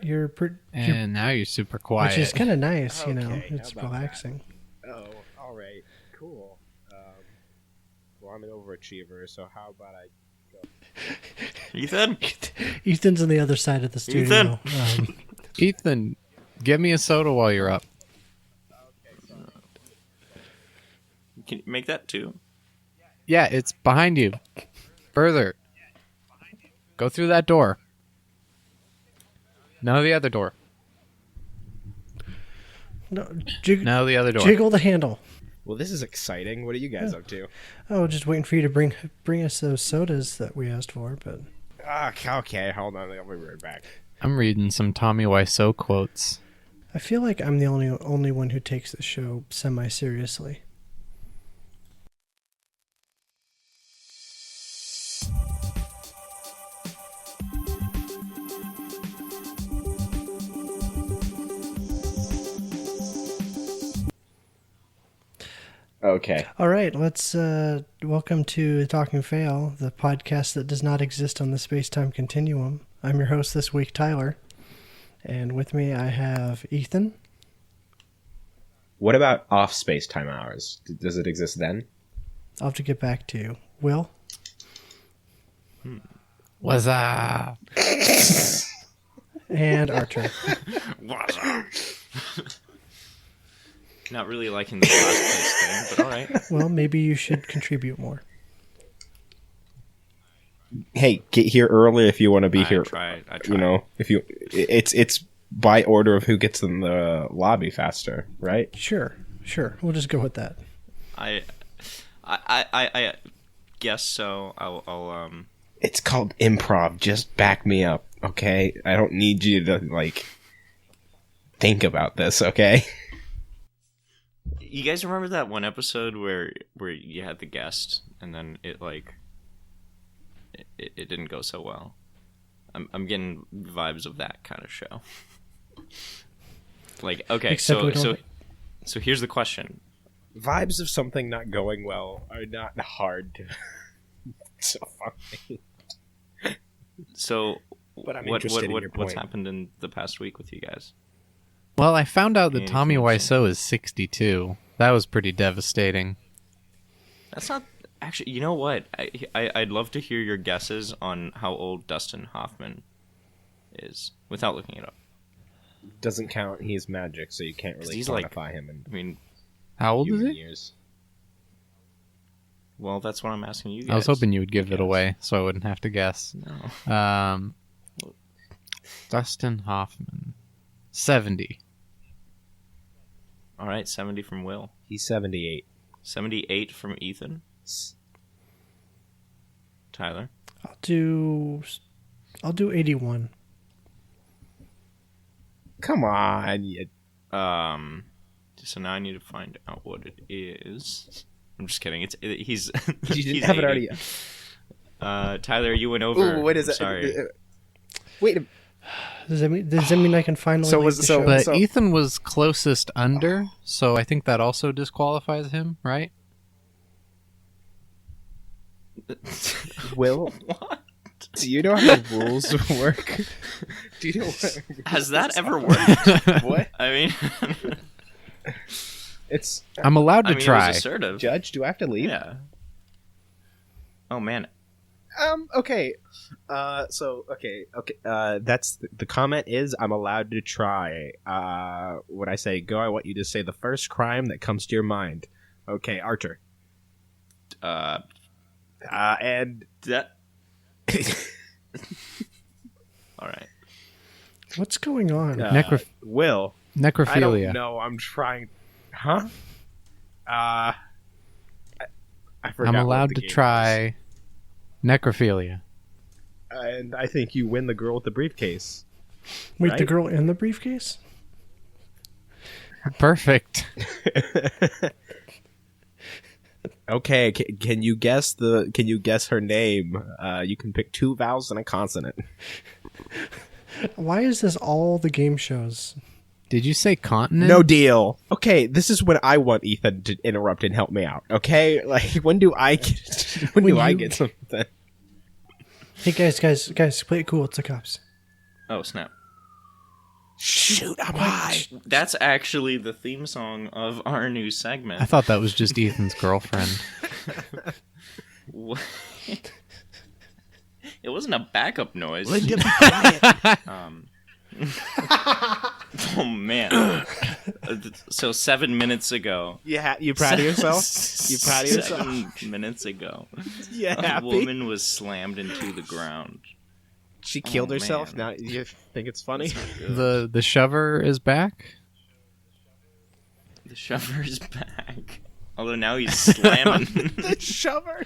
And now you're super quiet. Which is kind of nice, Okay, you know. It's how about relaxing. that? Oh, all right, cool. Well, I'm an overachiever, so how about I go? Ethan? Ethan's on the other side of the studio. Ethan, give me a soda while you're up. Can you make that too? Yeah, it's behind you. Further. Go through that door. No, the other door. No, No, the other door. Jiggle the handle. Well, this is exciting. What are you guys up to? Oh, just waiting for you to bring us those sodas that we asked for, but... Okay, hold on. I'll be right back. I'm reading some Tommy Wiseau quotes. I feel like I'm the only one who takes the show semi-seriously. Okay. All right, let's welcome to Talking Fail, the podcast that does not exist on the space-time continuum. I'm your host this week, Tyler, and with me I have Ethan. What about off space-time hours? Does it exist then? I'll have to get back to you. Will? What's up? And Artur. What's up? Not really liking the last place thing, but all right. Well, maybe you should contribute more. Hey, get here early if you want to be here. I try. You know, it's by order of who gets in the lobby faster, right? Sure. We'll just go with that. I guess so. I'll It's called improv. Just back me up, okay? I don't need you to think about this, okay? You guys remember that one episode where you had the guest and then it didn't go so well? I'm getting vibes of that kind of show. Okay, so here's the question. Vibes of something not going well are not hard to so funny. So But I'm what's interested in your point. happened in the past week with you guys? Well, I found out that Anything Tommy interesting? Wiseau is 62. That was pretty devastating. That's not actually. You know what? I'd love to hear your guesses on how old Dustin Hoffman is without looking it up. Doesn't count. He's magic, so you can't really He's quantify him in I mean, How old is human he? years. well, that's what I'm asking you guys. I was hoping you would give it away so I wouldn't have to guess. No. Dustin Hoffman. 70. All right, 70 from Will. He's 78. 78 from Ethan. Tyler. I'll do 81. Come on. So now I need to find out what it is. I'm just kidding. He's. You didn't he's have it 80. already. Tyler, you went over. Ooh, what is I'm it? Sorry. Wait. Does that mean I can finally So leave was- the so- show? But Ethan was closest under, so I think that also disqualifies him, right? Will, What? do you know how the rules work? Do you know what? Has that ever worked? What? I mean, It's I'm allowed to It try. was assertive. Judge. Do I have to leave? Yeah. Oh man. Okay. Okay. That's the comment is I'm allowed to try. When I say go, I want you to say the first crime that comes to your mind. Okay, Artur. And That. All right. What's going on? Will. I Necrophilia. don't know. I'm trying. Huh? I forgot. I'm what allowed the to game try necrophilia. was. And I think you win the girl with the briefcase. Wait, the right? girl in the briefcase? Perfect. Okay, can you guess her name? You can pick two vowels and a consonant. Why is this all the game shows? Did you say continent? No deal. Okay, this is when I want Ethan to interrupt and help me out. Okay, when do I get I get something? Hey guys, play it cool. It's the cops. Oh snap. Shoot, I'm high. That's actually the theme song of our new segment. I thought that was just Ethan's girlfriend. What? It wasn't a backup noise. Linda, be quiet. Oh man! So 7 minutes ago. Yeah, you proud of yourself? You proud of yourself? 7 minutes ago, Yeah, a happy. woman was slammed into the ground. She killed Oh, herself. man. Now you think it's funny? The shover is back. The shover's back. Although now he's slamming. The shover.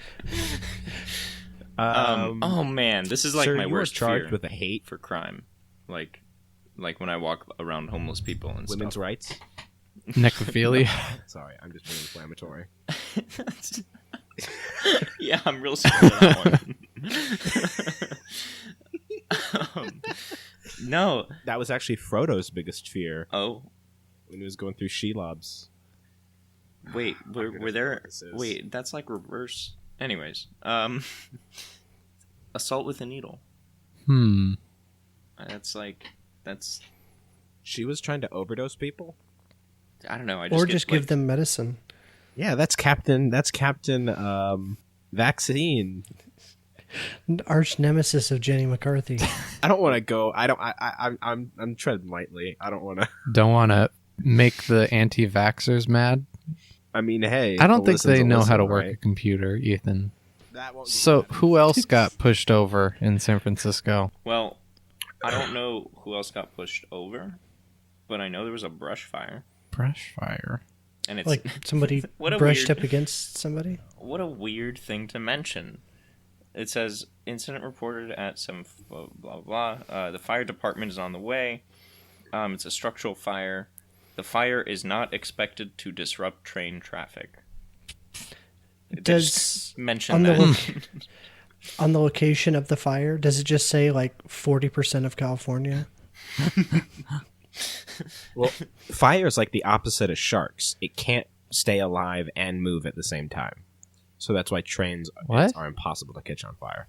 Oh man, this is like sir, my you were worst charged fear with a hate for crime. Like when I walk around homeless people and women's stuff. rights. Necrophilia. Sorry, I'm just being inflammatory. Yeah, I'm real scared of that one. No. That was actually Frodo's biggest fear Oh, when he was going through Shelobs. wait, gonna were there? forget what this is. Wait, that's like reverse. Anyways, assault with a needle. That's. She was trying to overdose people. I don't know. Or just give them medicine. Yeah, that's Captain. Vaccine. Arch nemesis of Jenny McCarthy. I don't want to go. I'm treading lightly. I don't want to. Don't want to make the anti-vaxxers mad. I mean, hey. I don't think they know how to listen, work right? a computer, Ethan. That won't be So bad. who else got pushed over in San Francisco? Well, I don't know who else got pushed over, but I know there was a brush fire, Brush fire. and it's Like somebody What a brushed weird- up against somebody. what a weird thing to mention. It says incident reported at some blah blah blah. The fire department is on the way. It's a structural fire. The fire is not expected to disrupt train traffic. They Does just mention on the that. on the location of the fire, does it just say like 40% of California? Well, fire is like the opposite of sharks. It can't stay alive and move at the same time. So that's why trains What? are impossible to catch on fire.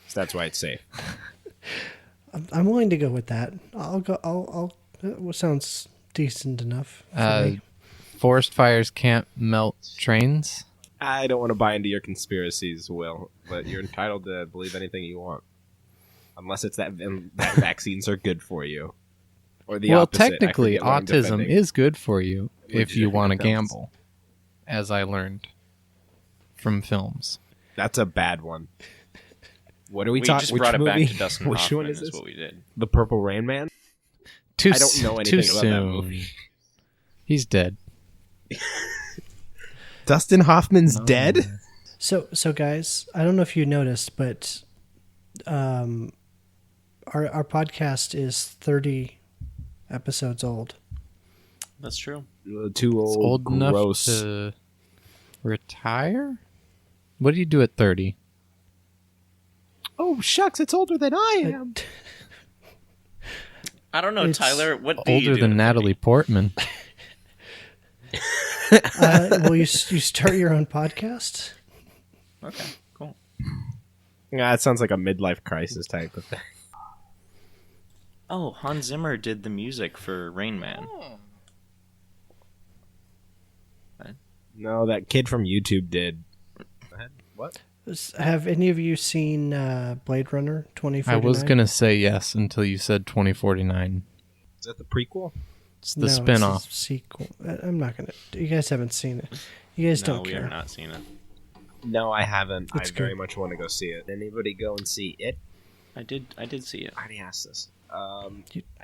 So that's why it's safe. I'm willing to go with that. I'll go. I'll that sounds decent enough for me. Forest fires can't melt trains. I don't want to buy into your conspiracies, Will, but you're entitled to believe anything you want. Unless it's that vaccines are good for you. Or the Well, opposite. I technically, forget what I'm autism defending. is good for you What if did you you think want to of films? gamble, as I learned from films. That's a bad one. What are we We talking? just Which brought it movie? back to Dustin Which Hoffman. one is is this? what we did. The Purple Rain Man? Too I don't know anything too about that soon. movie. He's dead. Dustin Hoffman's dead? So guys, I don't know if you noticed, but our podcast is 30 episodes old. That's true. Too It's old, old enough gross. to retire. What do you do at 30? Oh, shucks, it's older than I am. I don't know, It's Tyler. What do you Older do than at Natalie Portman. Will you start your own podcast? 30? Okay, cool. Yeah, it sounds like a midlife crisis type of thing. Oh, Hans Zimmer did the music for Rain Man. No, that kid from YouTube did. What? Have any of you seen Blade Runner 2049? I was going to say yes until you said 2049. Is that the prequel? It's the No, spin-off. It's a sequel. I'm not gonna. You guys haven't seen it. You guys No, don't we care. have not seen it. No, I haven't. It's I very good. much want to go see it. Anybody go and see it? I did see it. I already asked this. I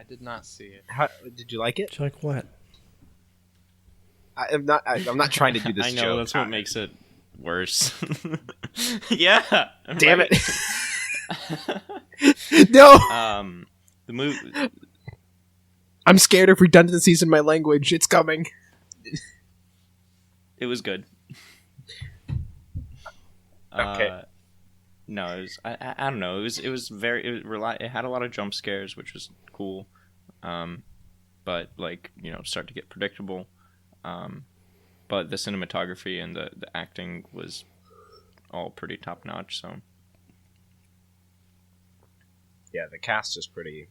did not see it. How, did you like it? Do you like what? I'm not trying to do this I know, joke. that's what makes it worse. Yeah. Damn right. it! No! The movie. I'm scared of redundancies in my language. It's coming. It was good. Okay. No, it was. I don't know. It was very. It had a lot of jump scares, which was cool. But like start to get predictable. But the cinematography and the acting was all pretty top notch. So Yeah, the cast is pretty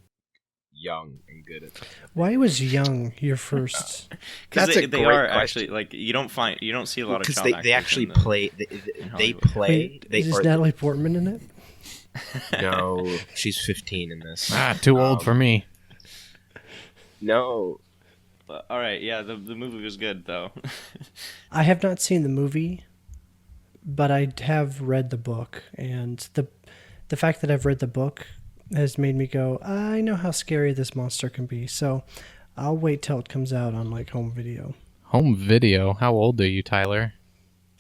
young and good at them. Why was young your first? Because That's a they great are question. actually like you don't see a lot of Because child they actors actually in the- play. in They Hollywood. play. Wait, is or- Natalie Portman in it? No, she's 15 in this. Too old for me. No, All right, yeah, the movie was good though. I have not seen the movie, but I have read the book, and the fact that I've read the book has made me go, I know how scary this monster can be, so I'll wait till it comes out on like home video. Home video? How old are you, Tyler?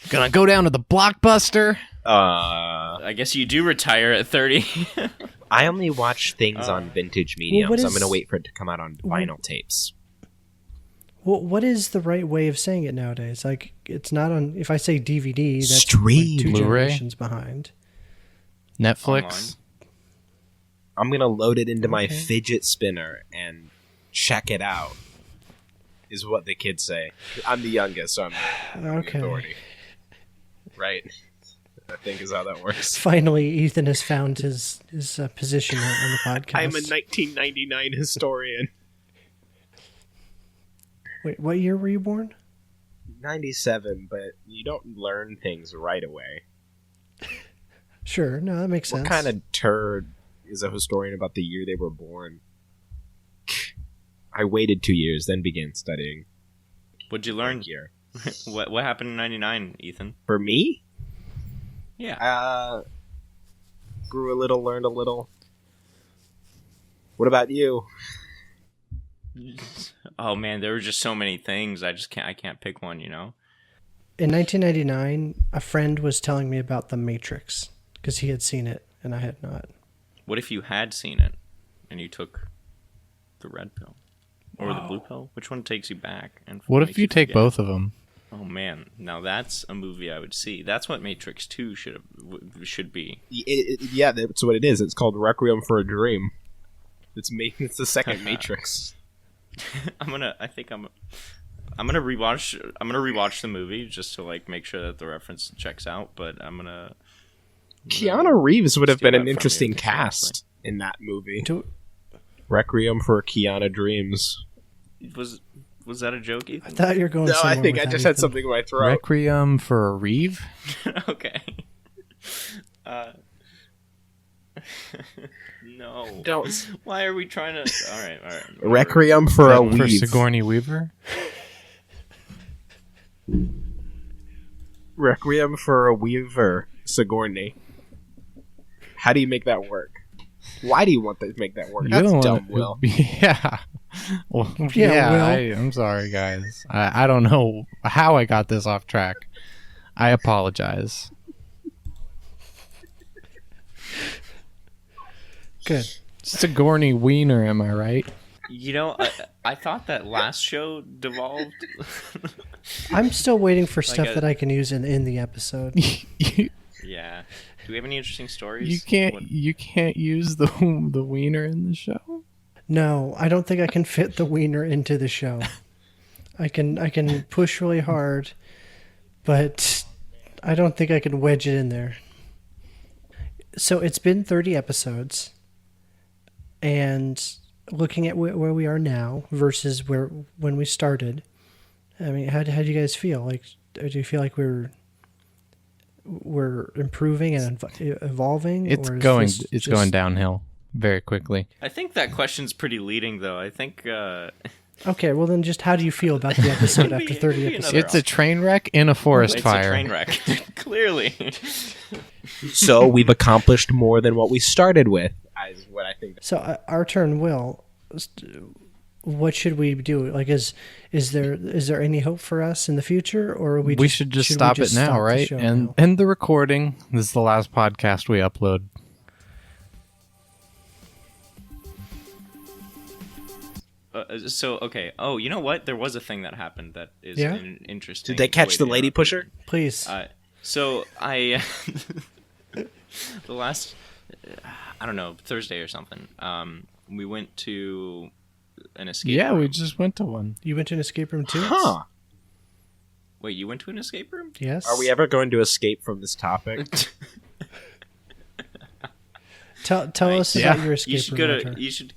Gonna go down to the Blockbuster? I guess you do retire at 30. I only watch things on vintage medium, what so I'm is- going to wait for it to come out on vinyl tapes. Well, what is the right way of saying it nowadays? Like, it's not on. If I say DVD, that's Stream. like 2 Blu-ray? generations behind. Netflix? I'm going to load it into my Okay. fidget spinner and check it out, is what the kids say. I'm the youngest, so I'm the Okay. authority. Right? I think is how that works. Finally, Ethan has found his position on the podcast. I'm a 1999 historian. Wait, what year were you born? 97, but you don't learn things right away. Sure, no, that makes sense. What kind of turd is a historian about the year they were born? I waited 2 years, then began studying. What'd you learn? Year. What happened in '99, Ethan? For me, Yeah. grew a little, learned a little. What about you? Oh man, there were just so many things. I can't pick one. You know. In 1999, a friend was telling me about The Matrix because he had seen it and I had not. What if you had seen it and you took the red pill or the blue pill? Which one takes you back? And What makes if you take forget? both of them? Oh man, now that's a movie I would see. That's what Matrix 2 should be. Yeah, that's what it is. It's called Requiem for a Dream. It's the second Matrix. I'm gonna rewatch the movie just to like make sure that the reference checks out. But I'm gonna Keanu Reeves would have steal been that an from interesting you, cast in that movie. Do, Requiem for Keanu Dreams. Was that a joke, I Ethan? thought you were going No, I somewhere think with I that, just had Ethan. something in my throat. Requiem for a Reeve? Okay. No. Don't. Why are we trying to? All right. Requiem for a For Weave. Sigourney Weaver? Requiem for a Weaver. Sigourney. How do you make that work? Why do you want to make that work? You That's don't dumb, wanna- Will. Yeah. Well, Yeah, yeah, Will. I'm sorry, guys. I don't know how I got this off track. I apologize. Good. Sigourney Wiener, am I right? You know, I thought that last show devolved. I'm still waiting for stuff a- that I can use in the episode. you Yeah. Do we have any interesting stories? you can't use the wiener in the show. No, I don't think I can fit the wiener into the show. I can push really hard, but I don't think I can wedge it in there. So it's been 30 episodes, and looking at where we are now versus when we started, I mean, how do you guys feel? Like, do you feel like we're improving and evolving? It's or is going this it's just- going downhill very quickly. I think that question's pretty leading, though. I think. Okay, well then, just how do you feel about the episode after 30 Maybe episodes? another It's a train wreck in a forest It's fire. a train wreck. Clearly. So we've accomplished more than what we started with, is what I think. So our turn, Will. What should we do? Like, is there any hope for us in the future, or are We should just stop it now, stop the right? show And now? end the recording. This is the last podcast we upload. Okay. Oh, you know what? There was a thing that happened that is Yeah? an interesting. Did they catch way the to lady interrupt pusher? me. Please. So I, the last, I don't know, Thursday or something. We went to an escape. Yeah, room. we just went to one. You went to an escape room too? Huh. Wait, you went to an escape room? Yes. Are we ever going to escape from this topic? Tell us Yeah. about your escape You should room. go Artur. to. You should.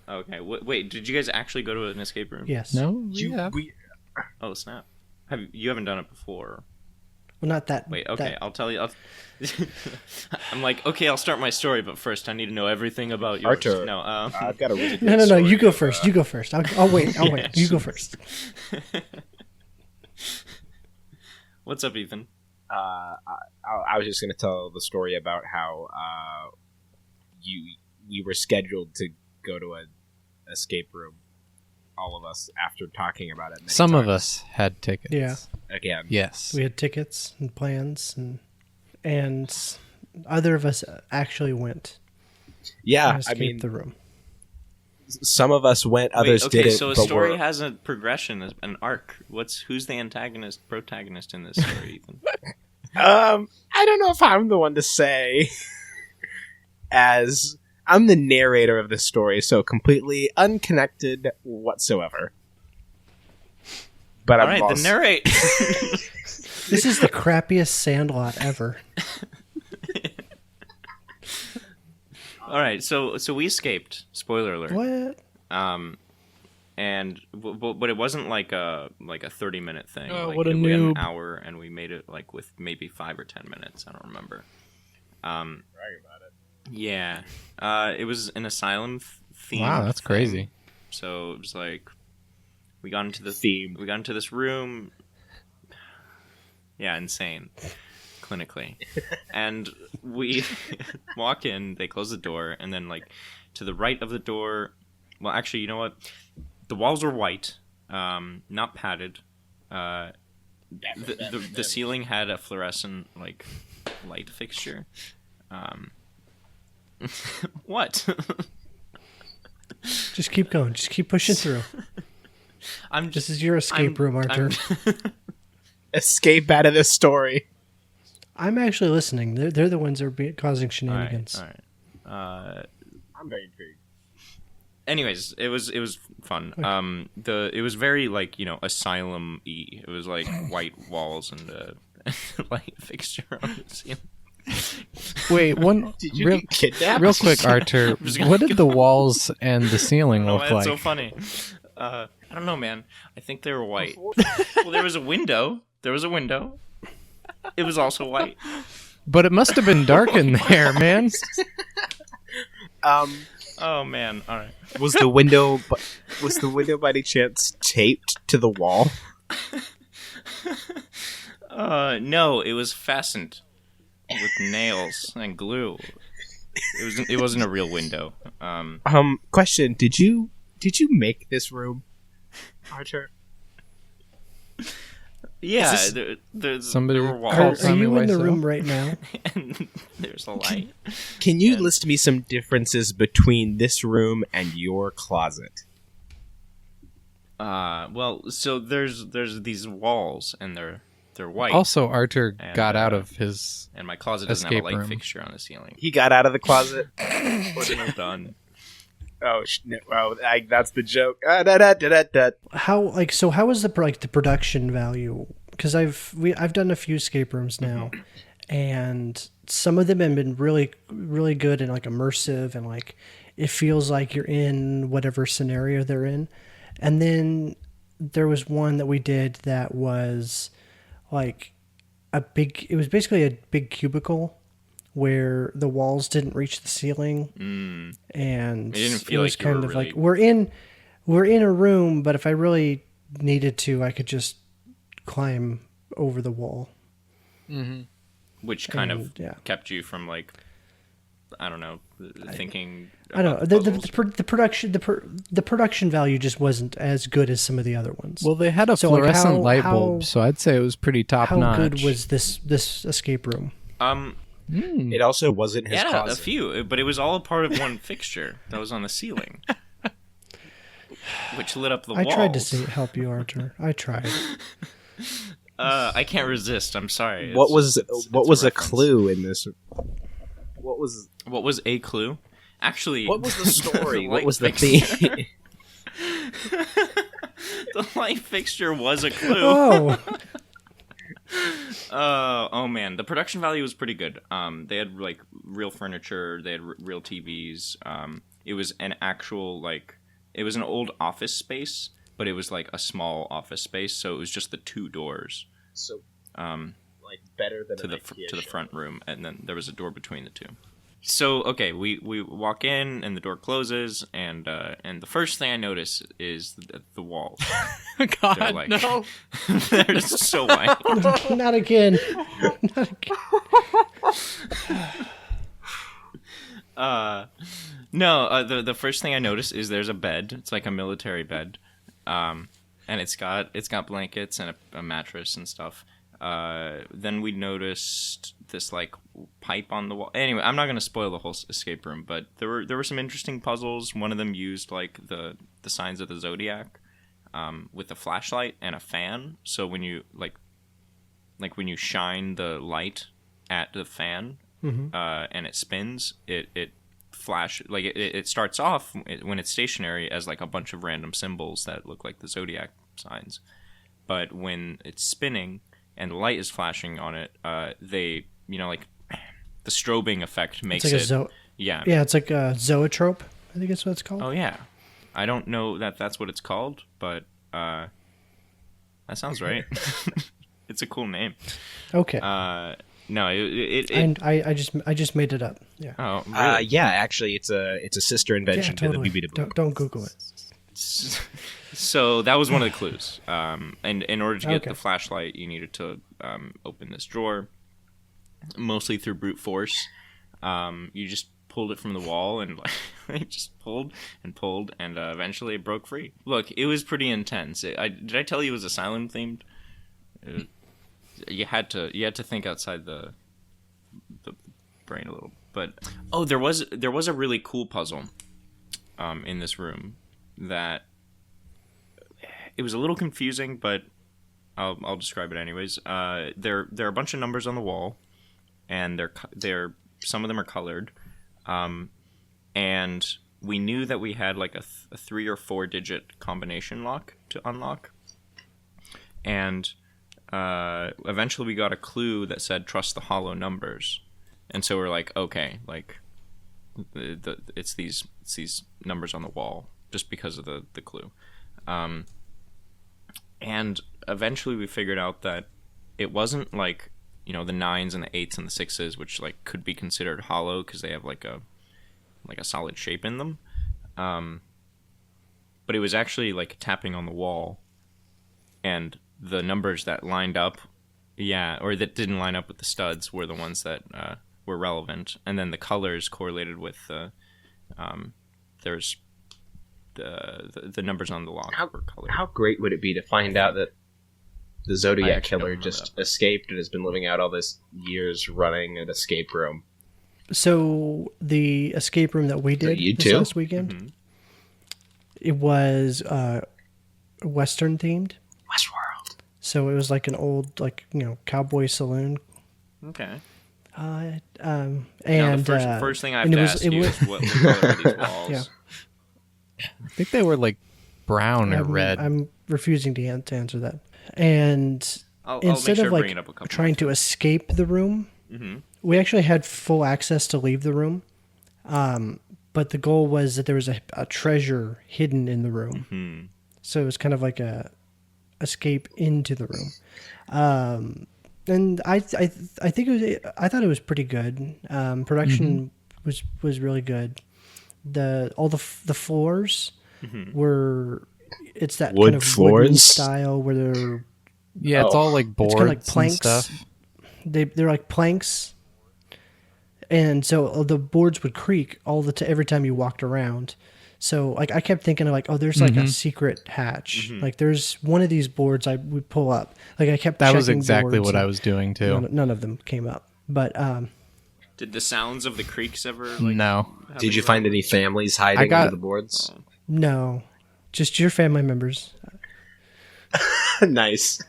Okay. Wait, did you guys actually go to an escape room? Yes. No, Oh snap! You haven't done it before? Well, not that. Wait. Okay, that- I'll tell you. I'm like, okay, I'll start my story, but first I need to know everything about yours. Artur, No. I've got a really good No. story You go of, first. You go first. I'll wait. I'll wait. You go first. What's up, Ethan? I was just going to tell the story about how we were scheduled to go to an escape room, all of us, after talking about it many Some times. of us had tickets. Yeah. Again. Yes. We had tickets and plans, and other of us actually went. Yeah, and I escaped mean, the room. some of us went, others Wait, okay, didn't. so a but story we're- has a progression, an arc. Who's the protagonist in this story, Ethan? I don't know if I'm the one to say, as I'm the narrator of this story, so completely unconnected whatsoever. But All I'm right, also, then narrate. This is the crappiest Sandlot ever. All right, so we escaped. Spoiler alert. What? But it wasn't like a 30-minute thing. Oh, like, what a we had an noob. hour, and we made it like with maybe 5 or 10 minutes. I don't remember. Brag about it. Yeah, it was an asylum theme. Wow, that's crazy. So it was like we got into the Themed. We got into this room. Yeah, insane. Clinically. And we walk in, they close the door, and then like to the right of the door, well actually, you know what? The walls were white, not padded. The ceiling had a fluorescent like light fixture. What? Just keep going. Just keep pushing through. I'm This just is your escape room, Artur. Escape out of this story. I'm actually listening. They're the ones that are causing all shenanigans. right. I'm very intrigued. Anyways, it was fun. Okay. It was very like, you know, asylum-y. It was like white walls and a light fixture on the ceiling. Wait, one Did you real, get kidnapped? real quick, Artur. just gonna What did the walls and the ceiling Oh, look that's like? so funny. I don't know, man. I think they were white. Well, there was a window. It was also white. But it must have been dark in there, man. Oh man! All right. Was the window by any chance taped to the wall? No, it was fastened with nails and glue. It wasn't a real window. Question: Did you make this room, Archer? Yeah, Is Somebody there were Are, walls called are Tommy you in the Wiseau? room right now? and there's a light. Can you And- list me some differences between this room and your closet? Well, so there's these walls and they're white. Also, Artur And, got out of his. And my closet doesn't have a escape light room. fixture on the ceiling. He got out of the closet. Well done. That's the joke. Da. How is the production value? Because I've done a few escape rooms now, and some of them have been really really good and like immersive, and like it feels like you're in whatever scenario they're in. And then there was one that we did that was like it was basically a big cubicle where the walls didn't reach the ceiling, and It didn't feel was like you kind were of really- like we're in a room, but if I really needed to, I could just climb over the wall. Which kind And, of yeah. kept you from like, I don't know, thinking. I don't know. about The puzzles. the production value just wasn't as good as some of the other ones. Well, they had a So, like, fluorescent how- light how- bulb, so I'd say it was pretty top how notch. good was this escape room? It also wasn't his Yeah, closet. a few, but it was all a part of one fixture that was on the ceiling, which lit up the I walls. tried to help you, Artur. I tried. I can't resist. I'm sorry. What was It's a reference. clue in this? What was a clue? Actually, the story? the What light was the fixture- theme? The light fixture was a clue. Oh, Oh man, the production value was pretty good. They had like real furniture, they had real TVs. it was an actual like it was an old office space, but it was like a small office space, so it was just the two doors. So, Um, like better than to the IKEA to the show. front room, and then there was a door between the two. So okay, we walk in and the door closes, and the first thing I notice is the walls. God, They're like no. they're just so white. Not again. Not again. No, the first thing I notice is there's a bed. It's like a military bed, and it's got blankets and a mattress and stuff. Then we noticed this like pipe on the wall. Anyway, I'm not gonna spoil the whole escape room, but there were some interesting puzzles. One of them used like the signs of the zodiac, with a flashlight and a fan. So when you like when you shine the light at the fan, and it spins, it flash like it starts off when it's stationary as like a bunch of random symbols that look like the zodiac signs, but when it's spinning and the light is flashing on it, they like the strobing effect makes It's like it yeah it's like a zoetrope. I think that's what it's called. oh yeah, I don't know that's what it's called, but that sounds right. It's a cool name. Okay. No, it and I just made it up. Yeah. oh really? Yeah, actually, it's a sister invention Yeah, totally. to the BB. Don't Google it. So that was one of the clues. And in order to get Okay. the flashlight, you needed to open this drawer, mostly through brute force. You just pulled it from the wall and like, just pulled, and eventually it broke free. Look, it was pretty intense. Did I tell you it was asylum themed? You had to think outside the brain a little. But there was a really cool puzzle in this room that it was a little confusing, but I'll describe it anyways. There are a bunch of numbers on the wall, and they're some of them are colored, and we knew that we had like a 3 or 4 digit combination lock to unlock, and eventually we got a clue that said trust the hollow numbers, and so we're like, okay, like it's these numbers on the wall just because of the clue. And eventually we figured out that it wasn't like, the 9s and the 8s and the 6s, which like could be considered hollow because they have like a solid shape in them. But it was actually like tapping on the wall, and the numbers that lined up, or that didn't line up with the studs were the ones that were relevant, and then the colors correlated with there's the numbers on the lock were colored. How great would it be to find out that the Zodiac actually don't killer remember just escaped and has been living out all this years running an escape room? So the escape room that we did You this too? last weekend, it was Western themed. Westworld. So it was like an old, cowboy saloon. Okay. And Now, the first thing I have and to it was- ask it you was- is what color are these walls? Yeah. I think they were like brown or red. I'm refusing to answer that. And I'll instead make sure of to bring it up a couple trying to escape the room, we actually had full access to leave the room. But the goal was that there was a treasure hidden in the room. So it was kind of like a escape into the room. And I think I thought it was pretty good. Production was really good. All the floors were, it's that Wood kind of floors? wooden style where they're, Yeah, it's all like boards it's kind of like and planks. stuff. They're like planks, and so the boards would creak every time you walked around. So like I kept thinking of like, oh, there's like a secret hatch. Like there's one of these boards I would pull up. Like I kept That was checking exactly boards what I and was doing too. None of them came up. But Did the sounds of the creaks ever? Like, No. Did you find any families hiding got- under the boards? no, just your family members. Nice.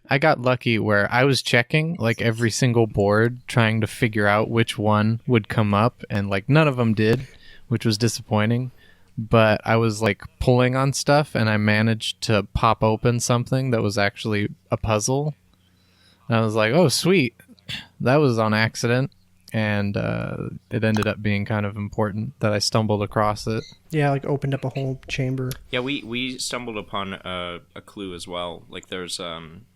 I got lucky where I was checking like every single board trying to figure out which one would come up, and like none of them did, which was disappointing. But I was like pulling on stuff and I managed to pop open something that was actually a puzzle. And I was like, oh, sweet. That was on accident. and it ended up being kind of important that I stumbled across it. Yeah, like opened up a whole chamber. Yeah, we stumbled upon a clue as well. Like there's an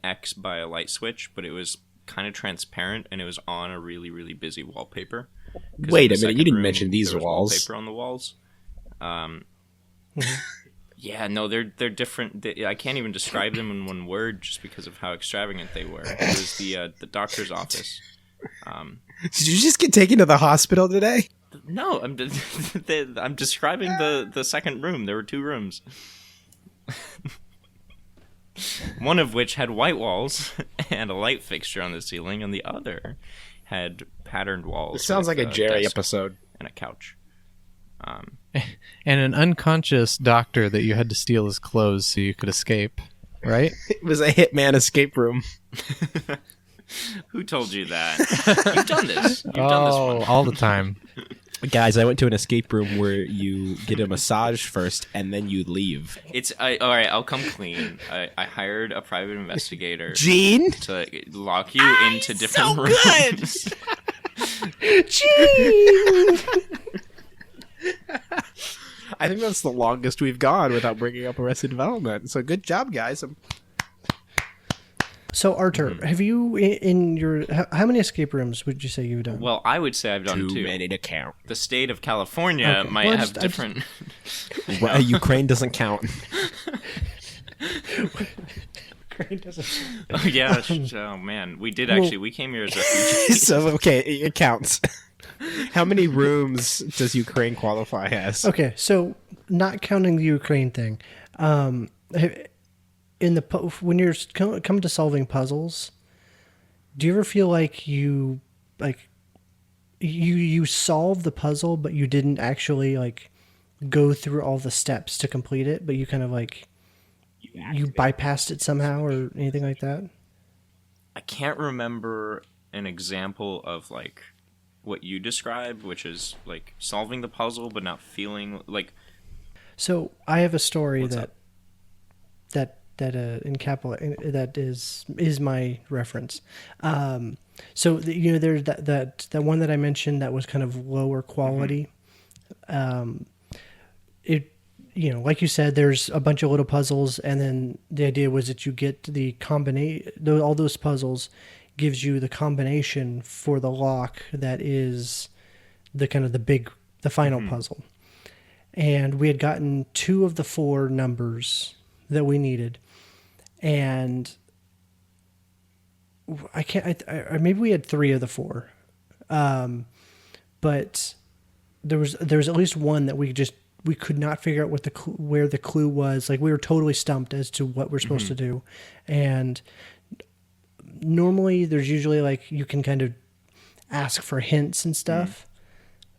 X by a light switch, but it was kind of transparent, and it was on a really, really busy wallpaper. Wait a minute, you didn't mention these there was walls. Wallpaper on the walls. Yeah, no, they're different. I can't even describe them in one word just because of how extravagant they were. It was the doctor's office. Did you just get taken to the hospital today? No, I'm describing the second room. There were two rooms. One of which had white walls and a light fixture on the ceiling, and the other had patterned walls. It sounds like a Jerry desk episode. And a couch. And an unconscious doctor that you had to steal his clothes so you could escape, right? It was a Hitman escape room. Who told you that? You've done this. You've done this one. All the time. Guys, I went to an escape room where you get a massage first and then you leave. All right, I'll come clean. I hired a private investigator Gene? to lock you into different rooms. Gene! I think that's the longest we've gone without bringing up Arrested Development. So good job, guys. So, Artur, have you in your how many escape rooms would you say you've done? Well, I would say I've done Too two. many to count. The state of California Okay. might Well, have different. Well, Ukraine doesn't count. Ukraine doesn't. Oh yeah. Oh man, we did actually. We came here as refugees. So, okay, it counts. How many rooms does Ukraine qualify as? Okay, so not counting the Ukraine thing, when you're come to solving puzzles, do you ever feel like you solve the puzzle, but you didn't actually like go through all the steps to complete it, but you kind of like you bypassed it somehow or anything like that? I can't remember an example of like what you described, which is like solving the puzzle but not feeling like. So I have a story What's that in capital that is my reference. So there's that one that I mentioned that was kind of lower quality. It like you said, there's a bunch of little puzzles, and then the idea was that you get the combination. All those puzzles gives you the combination for the lock that is the kind of the final puzzle. And we had gotten 2 of the 4 numbers that we needed. And maybe we had 3 of the 4. But there was at least one that we could not figure out where the clue was. Like we were totally stumped as to what we're supposed to do. And normally there's usually like you can kind of ask for hints and stuff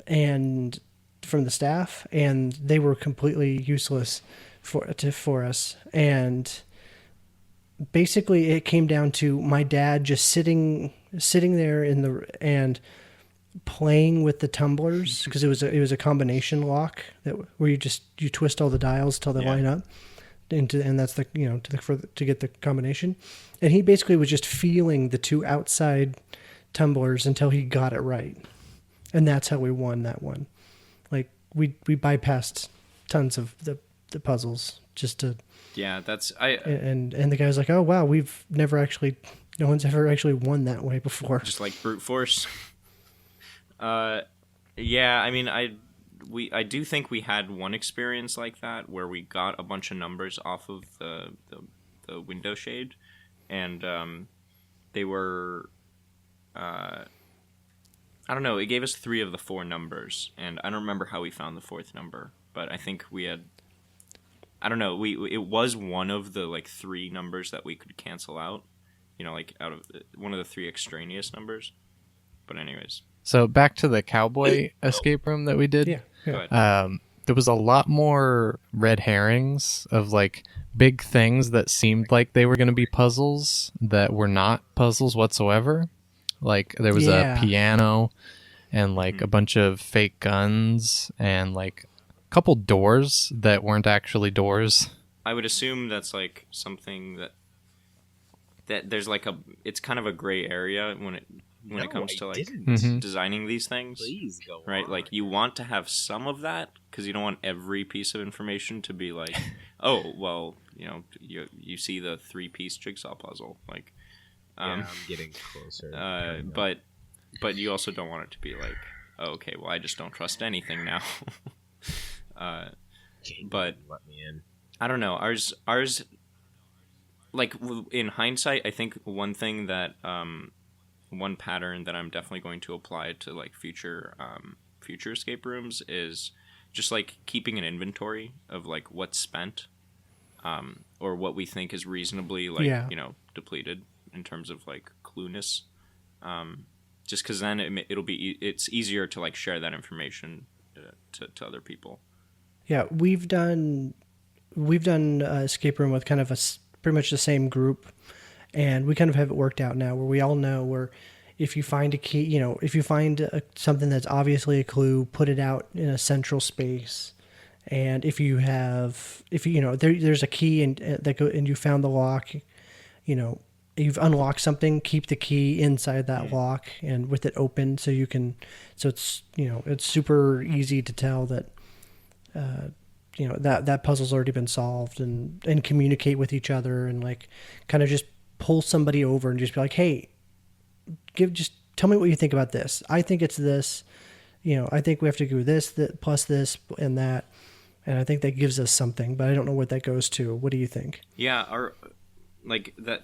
and from the staff, and they were completely useless for us. And basically it came down to my dad just sitting there and playing with the tumblers, because it was a combination lock where you twist all the dials till they line up and that's the to get the combination. And he basically was just feeling the 2 outside tumblers until he got it right, and that's how we won that one. Like we bypassed tons of the puzzles just to. Yeah, and the guy was like, "Oh wow, no one's ever actually won that way before." Just like brute force. Yeah, I mean, I do think we had one experience like that where we got a bunch of numbers off of the window shade, and they were I don't know, it gave us 3 of the 4 numbers, and I don't remember how we found the 4th number, but I think we had, I don't know, it was one of the like 3 numbers that we could cancel out, like out of one of the 3 extraneous numbers. But anyways. So back to the cowboy escape room that we did. Yeah. Go ahead. There was a lot more red herrings of like big things that seemed like they were going to be puzzles that were not puzzles whatsoever. Like there was a piano and like a bunch of fake guns and like a couple doors that weren't actually doors. I would assume that's like something that there's like it's kind of a gray area when it comes to like Mhm. designing these things. Please go Right, on. like you want to have some of that because you don't want every piece of information to be like, oh, well, you see the 3-piece jigsaw puzzle, like, I'm getting closer. but you also don't want it to be like, oh, okay, well, I just don't trust anything now. But let me in. I don't know, ours, like in hindsight, I think one thing that one pattern that I'm definitely going to apply to like future escape rooms is just like keeping an inventory of like what's spent, or what we think is reasonably like depleted in terms of like clueness, just because then it's easier to like share that information to other people. Yeah, we've done escape room with kind of pretty much the same group, and we kind of have it worked out now where we all know where if you find a key, if you find something that's obviously a clue, put it out in a central space. And if there's a key and you found the lock, you've unlocked something, keep the key inside that lock and with it open so it's super easy to tell that that puzzle's already been solved, and communicate with each other and like kind of just pull somebody over and just be like, hey, just tell me what you think about this. I think it's this, I think we have to do this, plus this and that. And I think that gives us something, but I don't know what that goes to. What do you think? Yeah. Like that.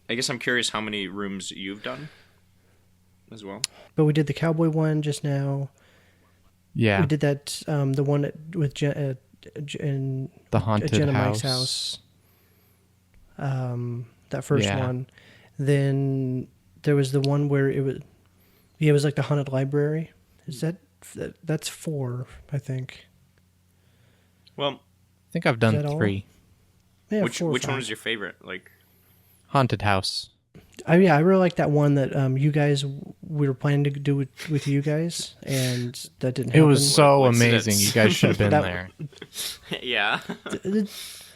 I guess I'm curious how many rooms you've done as well. But we did the cowboy one just now. Yeah. We did that, the one with in the haunted Jenna house. Mike's house. That first Yeah. one. Then there was the one where it was like the haunted library. Is that's 4, I think. Well, I think I've Is done that all? 3. Yeah, which 4 or one 5. was your favorite? Like, Haunted house. I really like that one that we were planning to do with you guys, and that didn't It happen. was so What amazing. coincidence. You guys should have been That- there. yeah.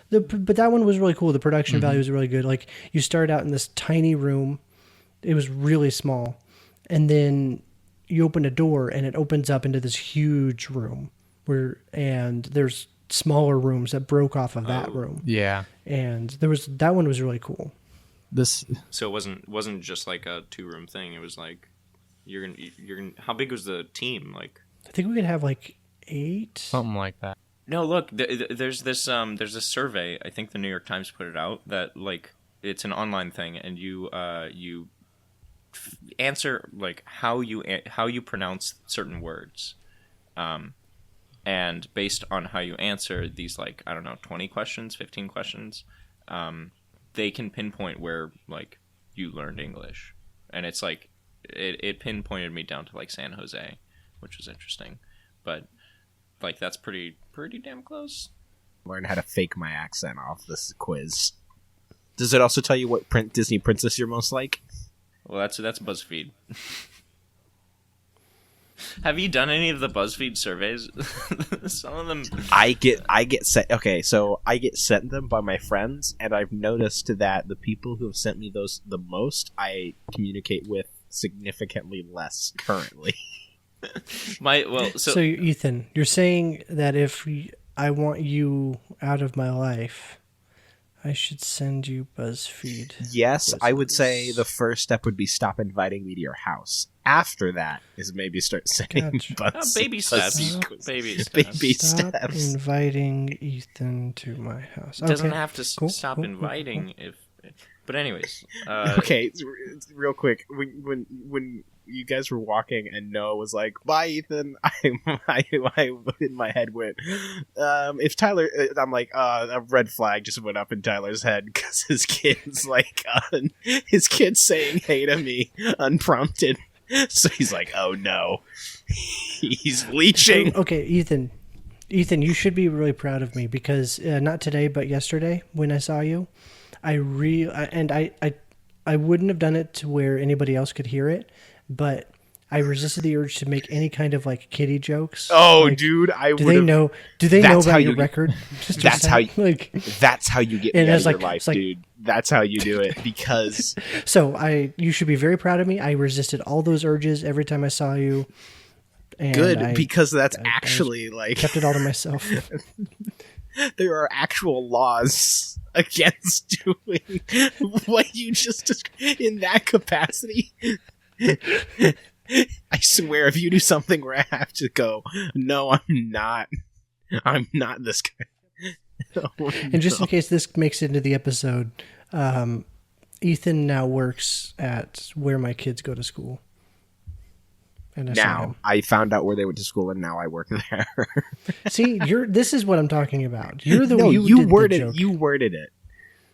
But that one was really cool. The production value was really good. Like, you start out in this tiny room. It was really small. And then you open a door and it opens up into this huge room and there's smaller rooms that broke off of that room. Yeah. And that one was really cool. So it wasn't just like a 2-room thing. It was like you're gonna. How big was the team? Like, I think we could have like 8. Something like that. no, look, there's this survey. I think the New York Times put it out that like it's an online thing, and you answer like how you pronounce certain words, and based on how you answer these, like, I don't know, 20 questions, 15 questions, they can pinpoint where like you learned English, and it's like it pinpointed me down to like San Jose, which was interesting, but like that's pretty damn close. Learn how to fake my accent off this quiz. Does it also tell you what Disney princess you're most like? Well, that's BuzzFeed. Have you done any of the BuzzFeed surveys? Some of them. I get sent. Okay, so I get sent them by my friends, and I've noticed that the people who have sent me those the most, I communicate with significantly less currently. So Ethan, you're saying that if I want you out of my life, I should send you BuzzFeed. Yes, I would quizzes. say the first step would be stop inviting me to your house. After that is maybe start sending Gotcha. baby steps. BuzzFeed quizzes. Baby steps. Baby Stop steps. inviting Ethan to my house. Doesn't Okay. have to Cool, stop cool, inviting if. But anyways, Okay, real quick. When you guys were walking and Noah was like, "Bye, Ethan," I in my head went, "If Tyler," I'm like, a red flag just went up in Tyler's head because his kid's like, his kid's saying hey to me unprompted. So he's like, "Oh no, he's leeching." Okay, Ethan, you should be really proud of me because not today, but yesterday when I saw you, I wouldn't have done it to where anybody else could hear it, but I resisted the urge to make any kind of like kiddie jokes. Oh, Like, dude, I do would. they know? Do they know That's how about you your get- record? Mr. That's how Sam? Like. That's how you get me And out it's of your like- life, it's like- dude. That's how you do it. Because So you should be very proud of me. I resisted all those urges every time I saw you. And good, I because that's I actually like kept it all to myself. there are actual laws against doing what you just described in that capacity. I swear, if you do something where I have to go, no, I'm not this guy. Oh, And just in case this makes it into the episode, Ethan now works at where my kids go to school. And I saw now him. I found out where they went to school, and now I work there. See, this is what I'm talking about. You're the No, you you did the worded joke. you worded it,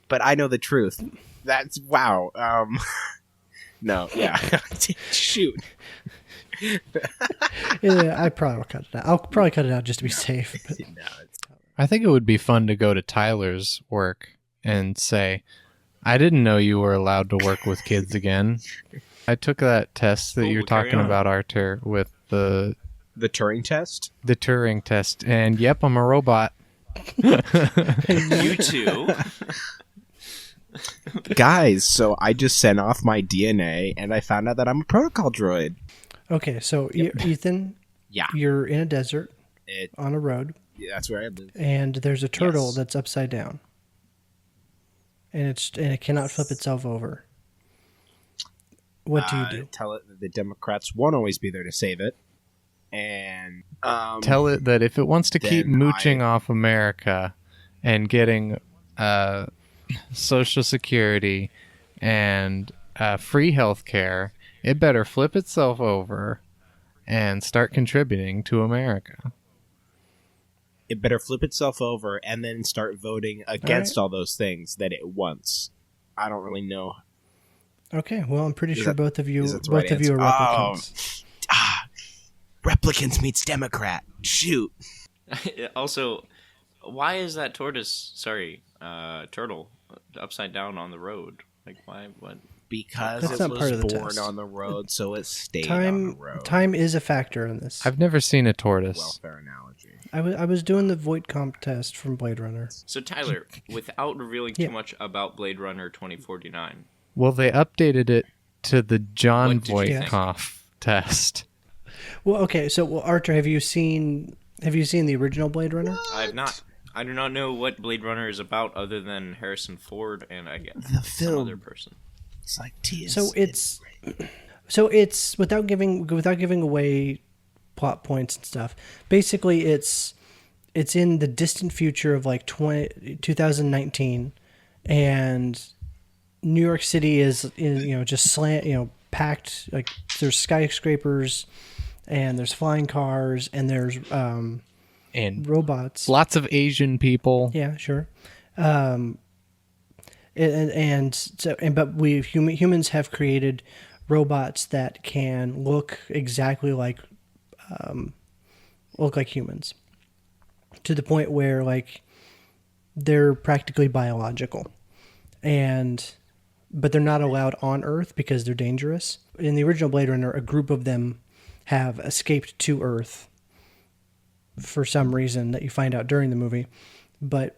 but I know the truth. That's wow. No, yeah, shoot. Yeah, I probably will cut it out. I'll probably cut it out just to be safe. But No, it's I think it would be fun to go to Tyler's work and say, I didn't know you were allowed to work with kids again. I took that test that Oh, you're carry talking on. about, Artur, with the Turing test. Turing test, and yep, I'm a robot. You too. Guys, so I just sent off my DNA, and I found out that I'm a protocol droid. okay, so Ethan, Yeah, you're in a desert on a road, that's where I live. and there's a turtle Yes. that's upside down, and it cannot flip itself over. What do you do? Tell it that the Democrats won't always be there to save it, and Tell it that if it wants to keep Then mooching off America and getting Social Security and free health care, it better flip itself over and start contributing to America. it better flip itself over and then start voting against all those things that it wants. I don't really know. Okay, well, I'm pretty Is sure that- both of you, is that the right are answer? replicants. Replicants meets Democrat. Shoot. Also, why is that turtle upside down on the road? Like, why? What? Because That's it not was part of the born test. on the road, so it stayed on the road. Time is a factor in this. I've never seen a tortoise. Welfare analogy. I was doing the Voight-Kampf test from Blade Runner. So Tyler, without revealing Yeah. too much about Blade Runner 2049, Well, they updated it to the Jon What did you think? Voight-Kampf test. Well, okay, so Artur, have you seen the original Blade Runner? I have not. I do not know what Blade Runner is about, other than Harrison Ford and I guess The some film. other person. It's like tears. So it's without giving away plot points and stuff. Basically, it's in the distant future of like 2019, and New York City is just packed. Like there's skyscrapers, and there's flying cars, and there's And robots. lots of Asian people. Yeah, sure. But humans have created robots that can look exactly like humans, to the point where like they're practically biological, but they're not allowed on Earth because they're dangerous. In the original Blade Runner, a group of them have escaped to Earth for some reason that you find out during the movie, but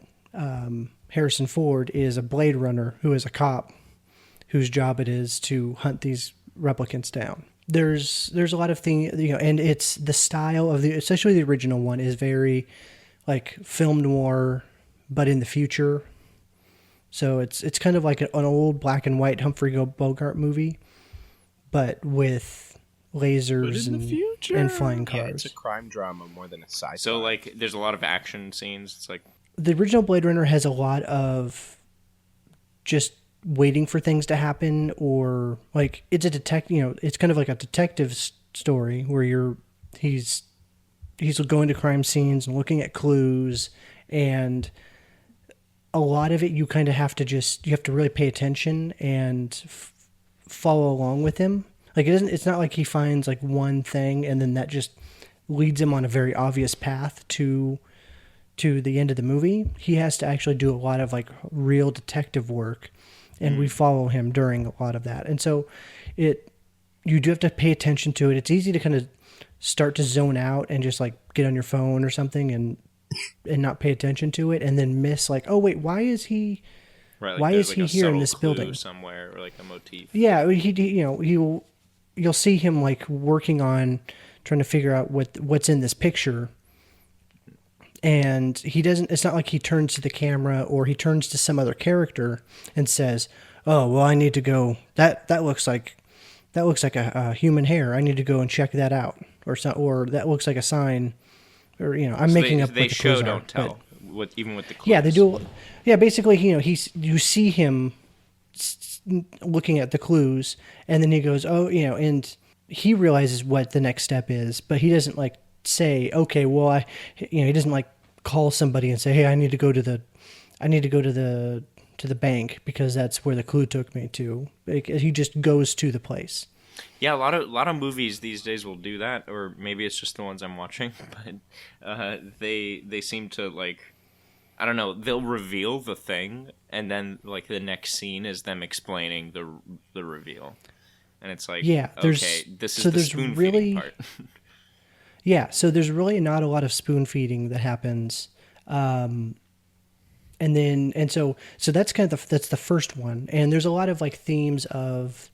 Harrison Ford is a Blade Runner who is a cop whose job it is to hunt these replicants down. There's a lot of things, and it's the style of especially the original one is very like film noir, but in the future. So it's kind of like an old black and white Humphrey Bogart movie, but with lasers and flying Yeah, cars. it's a crime drama more than a sci-fi. So like, there's a lot of action scenes. It's like, The original Blade Runner has a lot of just waiting for things to happen, or like it's a it's kind of like a detective story where he's going to crime scenes and looking at clues, and a lot of it you kind of have to really pay attention and follow along with him. Like it's not like he finds like one thing and then that just leads him on a very obvious path to the end of the movie. He has to actually do a lot of like real detective work, and we follow him during a lot of that. And so it you do have to pay attention to it. It's easy to kind of start to zone out and just like get on your phone or something and not pay attention to it, and then miss like, oh wait, why is he Right, like why there's is like he a here in subtle this clue building? somewhere, or like a motif. Yeah, you'll see him like working on trying to figure out what's in this picture, and he doesn't. It's not like he turns to the camera or he turns to some other character and says, "Oh, well, I need to go. That looks like a human hair. I need to go and check that out." Or that looks like a sign, or I'm So making up. They what the show clues don't are, tell. Even with the clues. yeah, they do. Yeah, basically, you see him looking at the clues, and then he goes, oh, and he realizes what the next step is, but he doesn't like say, okay, well, he doesn't like call somebody and say, hey, I need to go to the bank because that's where the clue took me to. He just goes to the place. Yeah, a lot of movies these days will do that, or maybe it's just the ones I'm watching. But they seem to like, I don't know. They'll reveal the thing, and then like the next scene is them explaining the reveal, and it's like, Yeah, okay, this is the spoon feeding part. Yeah, so there's really not a lot of spoon feeding that happens, and so that's kind of that's the first one, and there's a lot of like themes of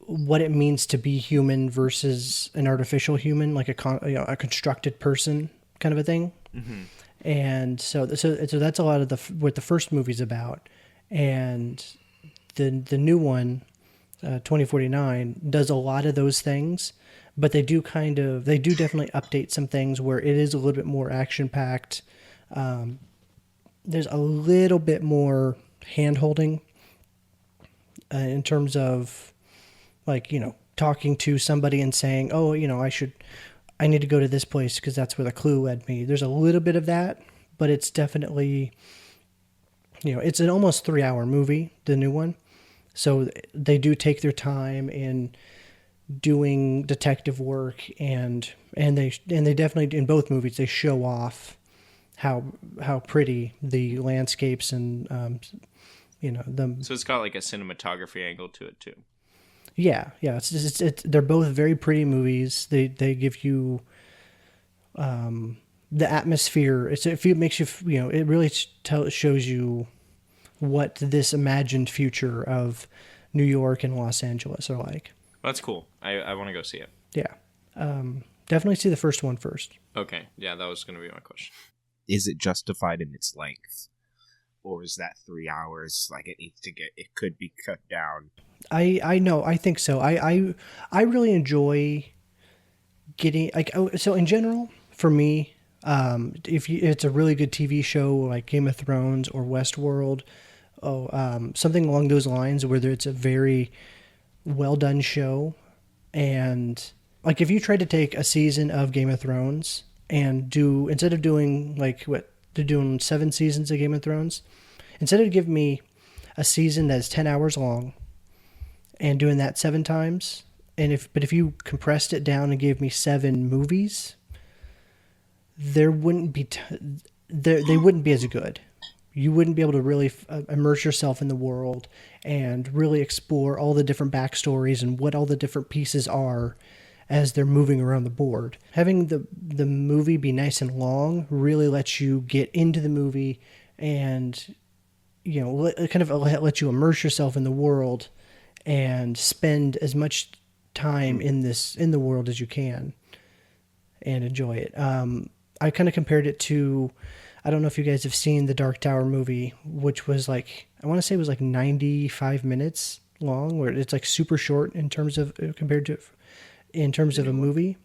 what it means to be human versus an artificial human, like a constructed person kind of a thing. Mm-hmm. And so that's a lot of what the first movie's about, and the new one, 2049, does a lot of those things, but they do definitely update some things where it is a little bit more action packed. There's a little bit more hand holding in terms of like talking to somebody and saying, oh, I need to go to this place because that's where the clue led me. There's a little bit of that, but it's definitely, it's an almost 3-hour movie, the new one. So they do take their time in doing detective work, and they definitely, in both movies, they show off how pretty the landscapes and So it's got like a cinematography angle to it too. Yeah. It's they're both very pretty movies. They give you the atmosphere. It makes you, it really shows you what this imagined future of New York and Los Angeles are like. That's cool. I want to go see it. Yeah. Definitely see the first one first. Okay. Yeah, that was going to be my question. Is it justified in its length? Or is that 3 hours like it could be cut down? I know. I think so. I really enjoy getting so in general for me, it's a really good TV show like Game of Thrones or Westworld, something along those lines, where it's a very well done show, and like if you tried to take a season of Game of Thrones and instead of doing like what they're doing 7 seasons of Game of Thrones, instead of giving me a season that's 10 hours long and doing that 7 times, but if you compressed it down and gave me 7 movies, there wouldn't be they wouldn't be as good. You wouldn't be able to really immerse yourself in the world and really explore all the different backstories and what all the different pieces are as they're moving around the board. Having the movie be nice and long really lets you get into the movie and kind of let you immerse yourself in the world and spend as much time in the world as you can and enjoy it. I kind of compared it to, I don't know if you guys have seen the Dark Tower movie, which was like, I want to say it was like 95 minutes long, where it's like super short in terms of a movie.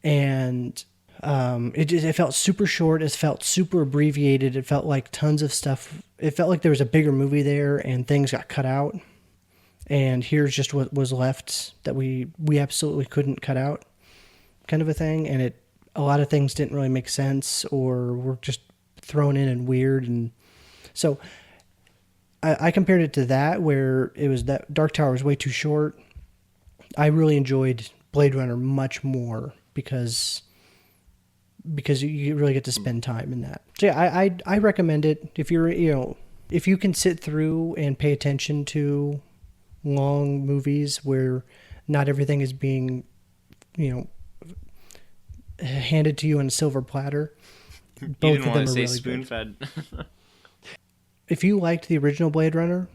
And it felt super short. It felt super abbreviated. It felt like tons of stuff. It felt like there was a bigger movie there and things got cut out. And here's just what was left that we absolutely couldn't cut out, kind of a thing. And a lot of things didn't really make sense or were just thrown in and weird. And so I compared it to that, where it was that Dark Tower was way too short. I really enjoyed Blade Runner much more because you really get to spend time in that. So yeah, I recommend it if you can sit through and pay attention to long movies where not everything is being, handed to you on a silver platter. You Both didn't of want them to are say really spoon-fed. If you liked the original Blade Runner,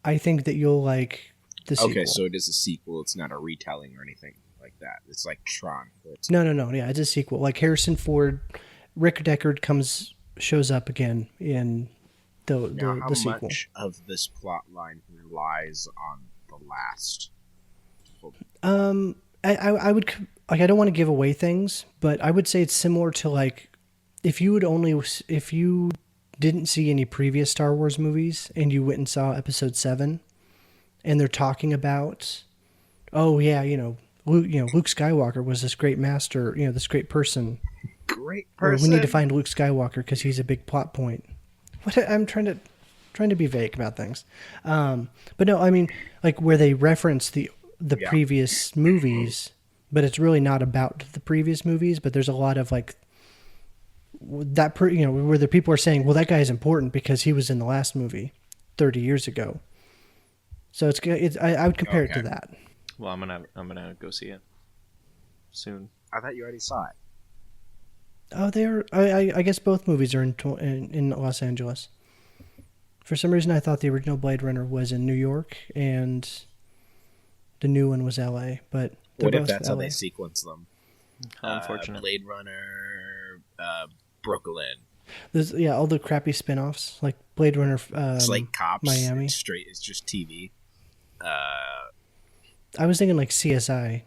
I think that you'll like the sequel. Okay, so it is a sequel. It's not a retelling or anything like that. It's like Tron. No. Yeah, it's a sequel. Like Harrison Ford, Rick Deckard shows up again in the sequel. How much of this plot line relies on the last? I would like. I don't want to give away things, but I would say it's similar to like if you didn't see any previous Star Wars movies and you went and saw Episode 7, and they're talking about, Luke Skywalker was this great master, this great person. Great Or person. we need to find Luke Skywalker because he's a big plot point. I'm trying to be vague about things, but no, I mean like where they reference the previous movies, but it's really not about the previous movies. But there's a lot of like that, where the people are saying, well, that guy is important because he was in the last movie 30 years ago. So I would compare it to that. Well, I'm gonna go see it soon. I thought you already saw it. Oh, I guess both movies are in Los Angeles. For some reason, I thought the original Blade Runner was in New York and the new one was L.A. But What if both that's how LA. they sequence them? How unfortunate. Blade Runner, Brooklyn. There's all the crappy spin-offs like Blade Runner. It's like Cops. Miami. It's just TV. I was thinking like CSI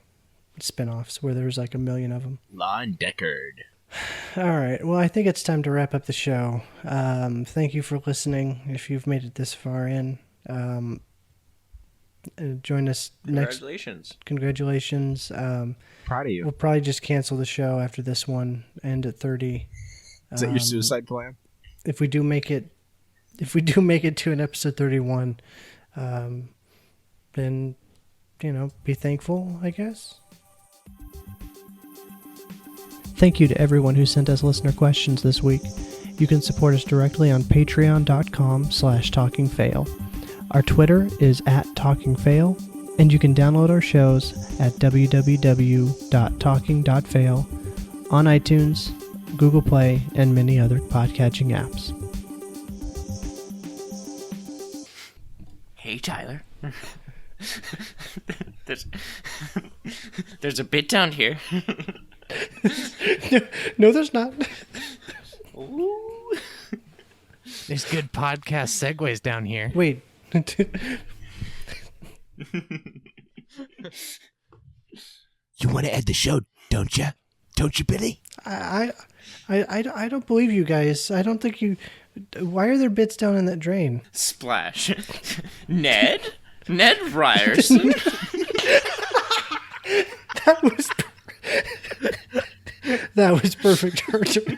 spin-offs where there's like a million of them. Law and Deckard. All right. Well, I think it's time to wrap up the show. Thank you for listening. If you've made it this far in, join us next. Congratulations. Proud of you. We'll probably just cancel the show after this one, end at 30. Is that your suicide plan? If we do make it to an episode 31, then, be thankful, I guess. Thank you to everyone who sent us listener questions this week. You can support us directly on patreon.com/talkingfail. Our Twitter is @talkingfail, and you can download our shows at www.talking.fail on iTunes, Google Play, and many other podcatching apps. Hey, Tyler. There's a bit down here. No, there's not. Ooh. There's good podcast segues down here. Wait. You want to end the show, don't you? Don't you, Billy? I don't believe you guys. I don't think you. Why are there bits down in that drain? Splash. Ned Ryerson. That was perfect, Artur.